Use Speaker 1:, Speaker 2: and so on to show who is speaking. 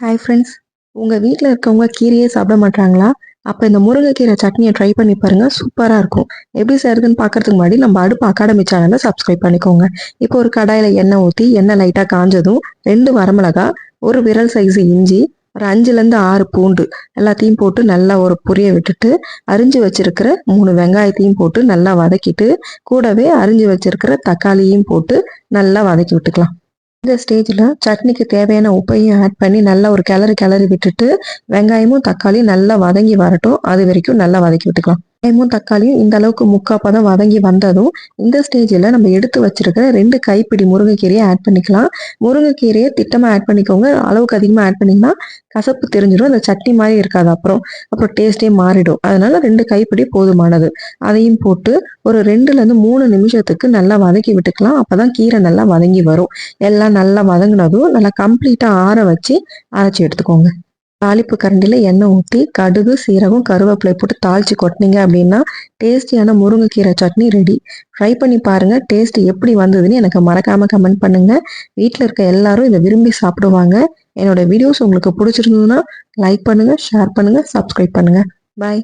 Speaker 1: Hi friends. உங்கள் வீட்டில் இருக்கவங்க கீரையே சாப்பிட மாட்டாங்களா? அப்போ இந்த முருங்கைக்கீரை சட்னியை ட்ரை பண்ணி பாருங்கள், சூப்பராக இருக்கும். எப்படி செய்கிறதுன்னு பார்க்கறதுக்கு முன்னாடி நம்ம அடுப்பு அகாடமி சேனலை சப்ஸ்கிரைப் பண்ணிக்கோங்க. இப்போ ஒரு கடாயில் எண்ணெய் ஊற்றி எண்ணெய் லைட்டாக காஞ்சதும் 2 வரமிளகா, ஒரு விரல் சைஸு இஞ்சி, ஒரு 5லேருந்து 6 பூண்டு எல்லாத்தையும் போட்டு நல்லா ஒரு புரிய விட்டுட்டு, அரிஞ்சு வச்சிருக்கிற 3 வெங்காயத்தையும் போட்டு நல்லா வதக்கிட்டு, கூடவே அரிஞ்சு வச்சிருக்கிற தக்காளியும் போட்டு நல்லா வதக்கி விட்டுக்கலாம். இந்த ஸ்டேஜில் சட்னிக்கு தேவையான உப்பையும் ஆட் பண்ணி நல்லா ஒரு கிளறி விட்டுட்டு, வெங்காயமும் தக்காளியும் நல்லா வதங்கி வரட்டும். அது வரைக்கும் நல்லா வதக்கி விட்டுக்கலாம். வெங்காயமும் தக்காளியும் இந்த அளவுக்கு முக்கால் பதம் வதங்கி வந்ததும், இந்த ஸ்டேஜில் நம்ம எடுத்து வச்சிருக்கிற 2 கைப்பிடி முருங்கைக்கீரையை ஆட் பண்ணிக்கலாம். முருங்கைக்கீரையை திட்டமாக ஆட் பண்ணிக்கோங்க. அளவுக்கு அதிகமாக ஆட் பண்ணிங்கன்னா கசப்பு தெரிஞ்சிடும். அந்த சட்னி மாதிரி இருக்காது. அப்புறம் டேஸ்ட்டே மாறிடும். அதனால 2 கைப்பிடி போதுமானது. அதையும் போட்டு ஒரு 2லேருந்து 3 நிமிஷத்துக்கு நல்லா வதக்கி விட்டுக்கலாம். அப்பதான் கீரை நல்லா வதங்கி வரும். எல்லாம் நல்லா வதங்கினதும் நல்லா கம்ப்ளீட்டாக ஆற வச்சு அரைச்சி எடுத்துக்கோங்க. தாளிப்பு கரண்டியில் எண்ணெய் ஊற்றி கடுகு, சீரகம், கருவேப்பிலை போட்டு தாளித்து கொட்டினீங்க அப்படின்னா டேஸ்டியான முருங்கைக்கீரை சட்னி ரெடி. ட்ரை பண்ணி பாருங்கள். டேஸ்ட் எப்படி வந்ததுன்னு எனக்கு மறக்காமல் கமெண்ட் பண்ணுங்கள். வீட்டில் இருக்க எல்லாரும் இதை விரும்பி சாப்பிடுவாங்க. என்னோட வீடியோஸ் உங்களுக்கு பிடிச்சிருந்ததுன்னா லைக் பண்ணுங்கள், ஷேர் பண்ணுங்கள், சப்ஸ்கிரைப் பண்ணுங்கள். பாய்.